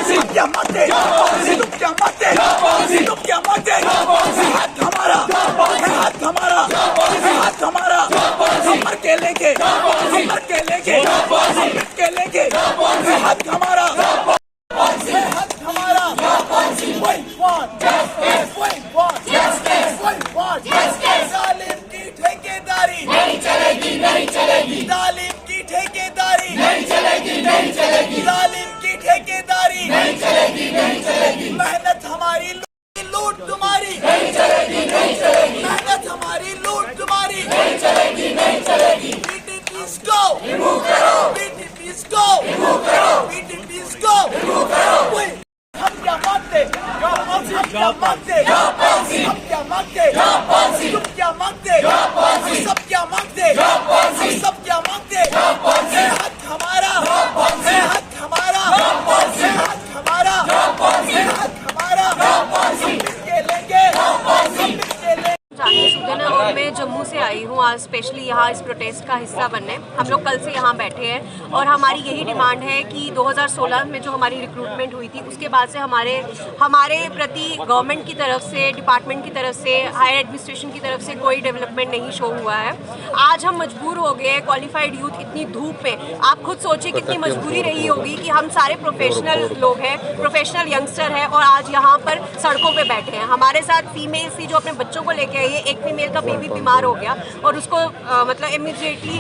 क्या मांगते, तुम क्या मांगते, तुम क्या मांगते, हाथ हमारा, हाथ हमारा, हाथ हमारा, हम मर के लेंगे, हम मर के लेंगे, हम मिट के लेंगे, हाथ हमारा, हाथ हमारा, we want justice, we want justice, we want justice, जालिम की ठेकेदारी नहीं चलेगी, नहीं चलेगी, जालिम की ठेकेदारी नहीं चलेगी, नहीं चलेगी, जालिम की ठेकेदारी नहीं चलेगी, नहीं चलेगी, मेहनत हमारी लूट तुम्हारी नहीं चलेगी, नहीं चलेगी, मेहनत हमारी लूट तुम्हारी नहीं चलेगी, नहीं चलेगी, BTPs को रिमूव करो, BTPs को रिमूव करो, BTPs को रिमूव करो। हम क्या मांगते, हम क्या मांगते, हम क्या मांगते, तुम क्या मांगते, हम सब क्या मांगते, हम सब क्या मांगते, हाथ हमारा, हाथ हमारा, हाथ हमारा, हाथ हमारा, हम मिलके लेंगे, हम मिलके लेंगे। सुगना और मैं जम्मू से आई हूँ आज स्पेशली यहाँ इस प्रोटेस्ट का हिस्सा बनने। हम लोग कल से यहाँ बैठे हैं और हमारी यही डिमांड है कि 2016 में जो हमारी रिक्रूटमेंट हुई थी उसके बाद से हमारे प्रति गवर्नमेंट की तरफ से, डिपार्टमेंट की तरफ से, हायर एडमिनिस्ट्रेशन की तरफ से कोई डेवलपमेंट नहीं शो हुआ है। आज हम मजबूर हो गए, क्वालिफाइड यूथ इतनी धूप में, आप खुद सोचिए कितनी मजबूरी रही होगी कि हम सारे प्रोफेशनल लोग हैं, प्रोफेशनल यंगस्टर हैं और आज यहाँ पर सड़कों पर बैठे हैं। हमारे साथ फीमेल्स थी जो अपने बच्चों को लेके आई है। एक फीमेल का बेबी बीमार हो गया और उसको मतलब इमीडिएटली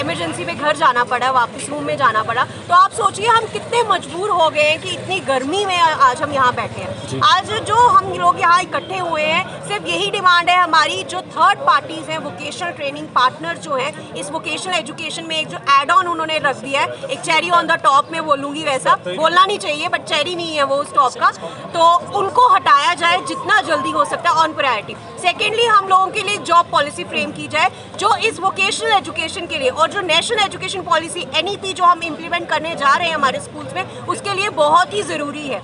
इमरजेंसी में घर जाना पड़ा, वापस रूम में जाना पड़ा। तो आप सोचिए हम कितने मजबूर हो गए हैं कि इतनी गर्मी में आज हम यहाँ बैठे हैं। आज जो हम लोग यहाँ इकट्ठे हुए हैं सिर्फ यही डिमांड है हमारी, जो थर्ड पार्टीज हैं, वोकेशनल ट्रेनिंग पार्टनर जो हैं, इस वोकेशनल एजुकेशन में एक जो एड ऑन उन्होंने रख दिया है, एक चेरी ऑन द टॉप में बोलूँगी, वैसा बोलना नहीं चाहिए बट चेरी नहीं है वो उस टॉप का, तो उनको हटाया जाए जितना जल्दी हो सकता है ऑन प्रायोरिटी। सेकेंडली हम लोगों के लिए जॉब पॉलिसी फ्रेम की जाए जो इस वोकेशनल एजुकेशन के लिए, और जो नेशनल एजुकेशन पॉलिसी NEP जो हम इम्प्लीमेंट करने जा रहे हैं हमारे स्कूल्स में, उसके लिए बहुत ही ज़रूरी है।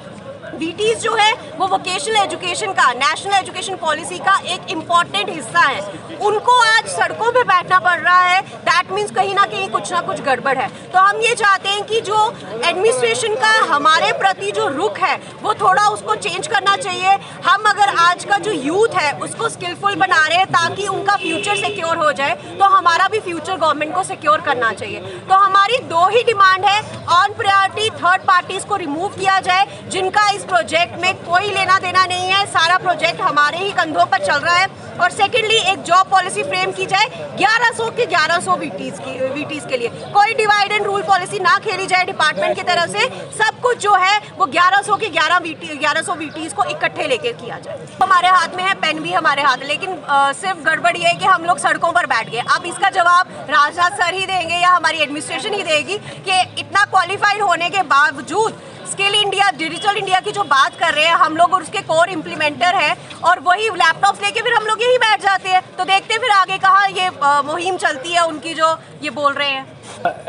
VTs जो है वो वोकेशनल एजुकेशन का, नेशनल एजुकेशन पॉलिसी का एक इम्पॉर्टेंट हिस्सा है। उनको आज सड़कों पे बैठना पड़ रहा है, दैट मीन्स कहीं ना कुछ गड़बड़ है। तो हम ये चाहते हैं कि जो एडमिनिस्ट्रेशन का हमारे प्रति जो रुख है वो थोड़ा उसको चेंज करना चाहिए। हम अगर आज का जो यूथ है उसको स्किलफुल बना रहे हैं ताकि उनका फ्यूचर सिक्योर हो जाए, तो हमारा भी फ्यूचर गवर्नमेंट को सिक्योर करना चाहिए। तो हमारी दो ही डिमांड है, ऑन प्रायोरिटी थर्ड पार्टीज को रिमूव किया जाए जिनका इस प्रोजेक्ट में कोई लेना देना नहीं है, सारा प्रोजेक्ट हमारे ही कंधों पर चल रहा है। और सेकेंडली एक जॉब पॉलिसी फ्रेम की जाए 1100 के 1100 VTs के लिए। कोई डिवाइड एंड रूल पॉलिसी ना खेली जाए डिपार्टमेंट की तरफ से, सब कुछ जो है वो 1100 के 1100 VTs को इकट्ठे लेके किया जाए। हमारे हाथ में है, पेन भी हमारे हाथ, लेकिन सिर्फ गड़बड़ी है कि हम लोग सड़कों पर बैठ गए। अब इसका जवाब राजनाथ सर ही देंगे या हमारी एडमिनिस्ट्रेशन ही देगी कि इतना क्वालिफाइड होने के बावजूद स्किल इंडिया, डिजिटल इंडिया की जो बात कर रहे हैं हम लोग, और उसके कोर इम्प्लीमेंटर हैं, और वही लैपटॉप्स लेके फिर हम लोग यही बैठ जाते हैं। तो देखते फिर आगे कहाँ ये मुहिम चलती है उनकी जो ये बोल रहे हैं।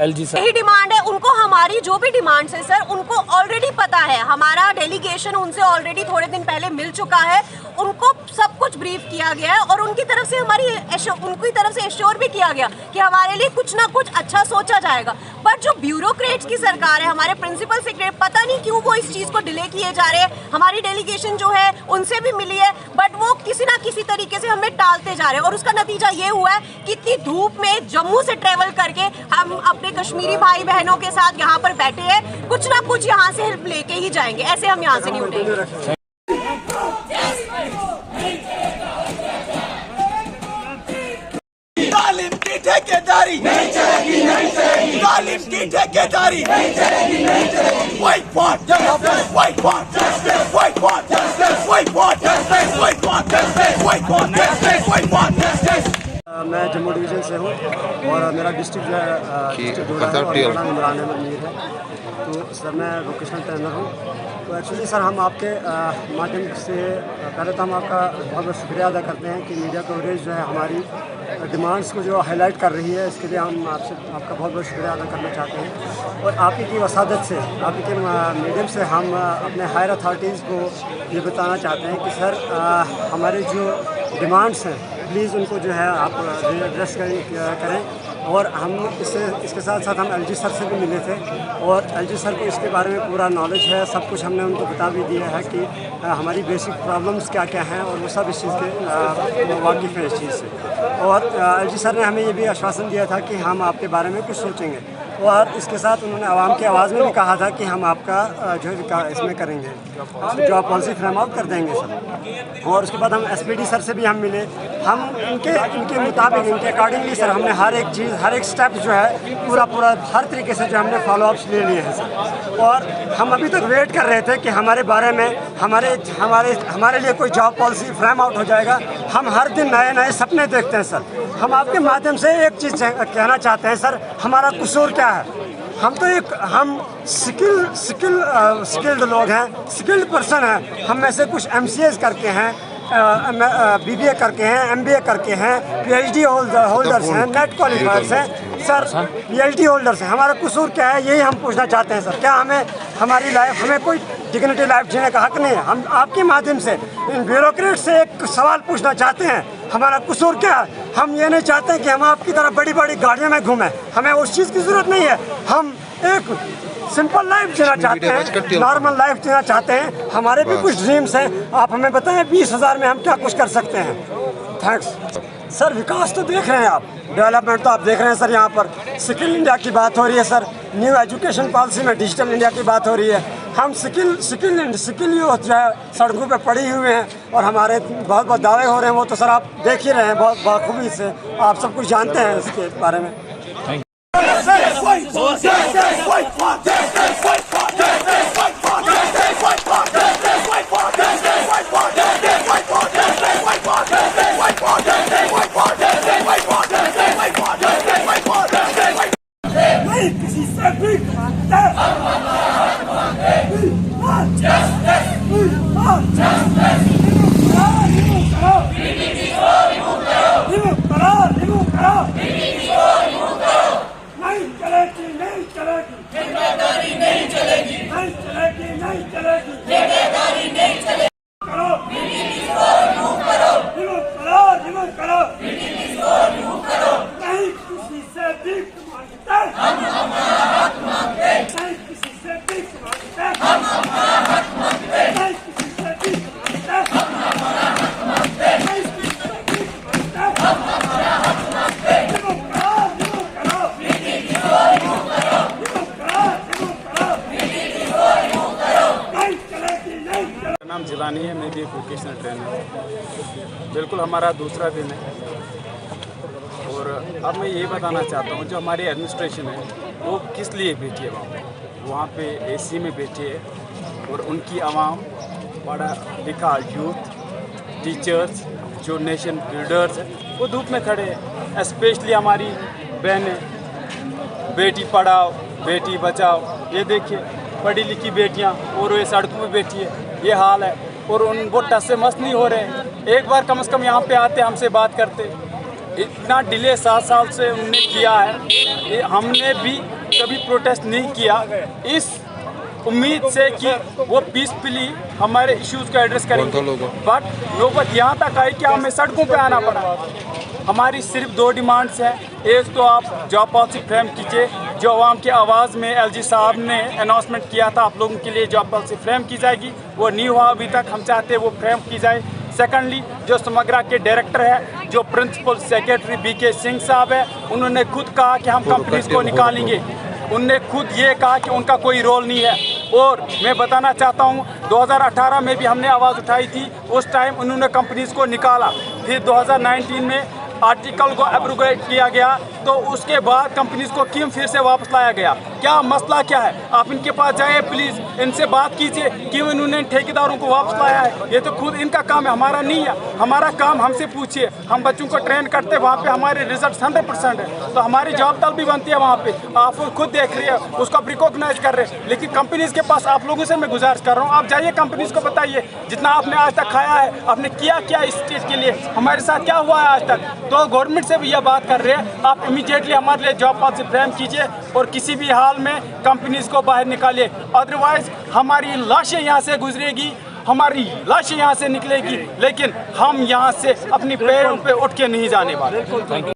LG सर, यही डिमांड है उनको, हमारी जो भी डिमांड्स है सर उनको ऑलरेडी पता है। हमारा डेलीगेशन उनसे ऑलरेडी थोड़े दिन पहले मिल चुका है, उनको सब कुछ ब्रीफ किया गया है और उनकी तरफ से उनकी तरफ से एश्योर भी किया गया कि हमारे लिए कुछ ना कुछ अच्छा सोचा जाएगा। बट जो ब्यूरोक्रेट्स की सरकार है, हमारे प्रिंसिपल सेक्रेटरी, पता नहीं क्यों वो इस चीज़ को डिले किए जा रहे हैं। हमारी डेलीगेशन जो है उनसे भी मिली है बट वो किसी ना किसी तरीके से हमें टालते जा रहे हैं, और उसका नतीजा ये हुआ है कि इतनी धूप में जम्मू से ट्रेवल करके हम अपने कश्मीरी भाई बहनों के साथ यहाँ पर बैठे हैं, कुछ ना कुछ यहाँ से हेल्प लेके ही जाएंगे, ऐसे हम यहाँ से नहीं उठेंगे। तालीम की ठेकेदारी नहीं चलेगी, नहीं चलेगी, तालीम की ठेकेदारी नहीं चलेगी, नहीं चलेगी। We want justice, we want justice, we want justice, we want justice, we want justice, we want justice, we want justice। मैं जम्मू डिवीज़न से हूँ और मेरा डिस्ट्रिक्ट जो है जोड़ा है और मेरा नाम इमरान अहमद मीर है। तो सर मैं वोकेशनल ट्रेनर हूँ। तो एक्चुअली सर हम आपके माध्यम से पहले तो हम आपका बहुत बहुत शुक्रिया अदा करते हैं कि मीडिया कवरेज जो है हमारी डिमांड्स को जो हाईलाइट कर रही है, इसके लिए हम आपका बहुत बहुत शुक्रिया अदा करना चाहते हैं। और आप ही की वसादत से, आप ही के मीडियम से हम अपने हायर अथॉरिटीज़ को ये बताना चाहते हैं कि सर हमारे जो डिमांड्स हैं प्लीज़ उनको जो है आप एड्रेस करें और हम इसके साथ साथ हम एलजी सर से भी मिले थे और एलजी सर को इसके बारे में पूरा नॉलेज है, सब कुछ हमने उनको बता भी दिया है कि हमारी बेसिक प्रॉब्लम्स क्या क्या हैं और वो सब इस चीज़ के वाकिफ़ हैं इस चीज़ से। और एलजी सर ने हमें ये भी आश्वासन दिया था कि हम आपके बारे में कुछ सोचेंगे और इसके साथ उन्होंने आवाम की आवाज़ में भी कहा था कि हम आपका जो है इसमें करेंगे, जॉब पॉलिसी फ्रेम आउट कर देंगे सर। और उसके बाद हम एसपीडी सर से भी हम मिले, हम इनके मुताबिक इनके अकॉर्डिंगली सर हमने हर एक चीज़ हर एक स्टेप जो है पूरा हर तरीके से जो हमने फॉलोअप्स ले लिए हैं सर। और हम अभी तक वेट कर रहे थे कि हमारे बारे में हमारे लिए कोई जॉब पॉलिसी फ्रेम आउट हो जाएगा। हम हर दिन नए नए सपने देखते हैं सर। हम आपके माध्यम से एक चीज़ कहना चाहते हैं सर, हमारा कसूर क्या है? हम स्किल्ड लोग हैं, स्किल्ड पर्सन हैं। हम में से कुछ MCA करके हैं, BBA करके हैं, MBA करके हैं, PhD होल्डर्स हैं, नेट क्वालिफायर्स हैं सर, PhD होल्डर्स हैं। हमारा कसूर क्या है, यही हम पूछना चाहते हैं सर। क्या हमें कोई डिग्निटी लाइफ जीने का हक नहीं है? हम आपके माध्यम से इन ब्यूरोक्रेट से एक सवाल पूछना चाहते हैं, हमारा कसूर क्या है? हम ये नहीं चाहते कि हम आपकी तरह बड़ी बड़ी गाड़ियों में घूमें, हमें उस चीज़ की ज़रूरत नहीं है। हम एक सिंपल लाइफ जीना चाहते हैं, नॉर्मल लाइफ जीना चाहते हैं। हमारे भी कुछ ड्रीम्स हैं, आप हमें बताएं 20,000 में हम क्या कुछ कर सकते हैं। Thanks sir. विकास तो देख रहे हैं आप, डेवलपमेंट तो आप देख रहे हैं सर। यहाँ पर स्किल इंडिया की बात हो रही है सर, न्यू एजुकेशन पॉलिसी में डिजिटल इंडिया की बात हो रही है। हम स्किल यूथ जो है सड़कों पे पड़ी हुए हैं और हमारे बहुत दावे हो रहे हैं, वो तो सर आप देख ही रहे हैं बहुत बखूबी से, आप सब कुछ जानते हैं इसके बारे में। किसी से भी नाम जिलानी है, मैं भी एक वोकेशनल ट्रेनर हूँ। बिल्कुल हमारा दूसरा दिन है और अब मैं ये बताना चाहता हूँ जो हमारी एडमिनिस्ट्रेशन है वो किस लिए बैठी है वहाँ पे AC में बैठी है और उनकी आवाम, पढ़ा लिखा यूथ, टीचर्स, जो नेशन बिल्डर्स हैं वो धूप में खड़े हैं। स्पेशली हमारी बहनें, बेटी पढ़ाओ बेटी बचाओ, ये देखिए पढ़ी लिखी बेटियाँ और वे सड़कों पे बैठी है, ये हाल है। और वो टस से मस्त नहीं हो रहे हैं। एक बार कम से कम यहाँ पे आते, हमसे बात करते। इतना डिले 7 साल से उन्होंने किया है, हमने भी कभी प्रोटेस्ट नहीं किया इस उम्मीद से कि वो पीसफुली हमारे इश्यूज़ को एड्रेस करेंगे। बट नौबत यहाँ तक आई कि हमें सड़कों पे आना पड़ा। हमारी सिर्फ 2 डिमांड्स हैं। एक तो आप जॉब पॉलिसी फ्रेम कीजिए, जो आवाम की आवाज़ में LG साहब ने अनाउंसमेंट किया था आप लोगों के लिए जॉब पॉलिसी फ्रेम की जाएगी, वो नहीं हुआ अभी तक। हम चाहते हैं वो फ्रेम की जाए। सेकंडली, जो समग्रा के डायरेक्टर है, जो प्रिंसिपल सेक्रेटरी BK सिंह साहब है, उन्होंने खुद कहा कि हम कंपनीज को निकालेंगे। उनने खुद ये कहा कि उनका कोई रोल नहीं है। और मैं बताना चाहता हूँ 2018 में भी हमने आवाज़ उठाई थी, उस टाइम उन्होंने कंपनीज को निकाला। फिर 2019 में आर्टिकल को एब्रोगेट किया गया, तो उसके बाद कंपनीज को क्यों फिर से वापस लाया गया? क्या मसला क्या है? आप इनके पास जाइए प्लीज़, इनसे बात कीजिए क्यों इन्होंने ठेकेदारों को वापस लाया है। ये तो खुद इनका काम है, हमारा नहीं है। हमारा काम हमसे पूछिए, हम बच्चों को ट्रेन करते, वहाँ पे हमारे रिजल्ट 100% है, तो हमारी जॉब तल भी बनती है वहाँ पे। आप खुद देख रहे हैं, उसको आप रिकॉग्नाइज कर रहे हैं। लेकिन कंपनीज के पास आप लोगों से मैं गुजारिश कर रहा हूँ, आप जाइए कंपनीज को बताइए जितना आपने आज तक खाया है, आपने किया क्या इस चीज़ के लिए, हमारे साथ क्या हुआ है आज तक। तो गवर्नमेंट से भी यह बात कर रहे हैं, आप इमीडिएटली हमारे लिए जॉब पॉलिसी फ्रेम कीजिए और किसी भी हाल में कंपनीज को बाहर निकालिए। अदरवाइज हमारी लाशें यहाँ से गुजरेगी, हमारी लाशें यहाँ से निकलेगी, लेकिन हम यहाँ से अपनी पैरों पे उठ के नहीं जाने वाले।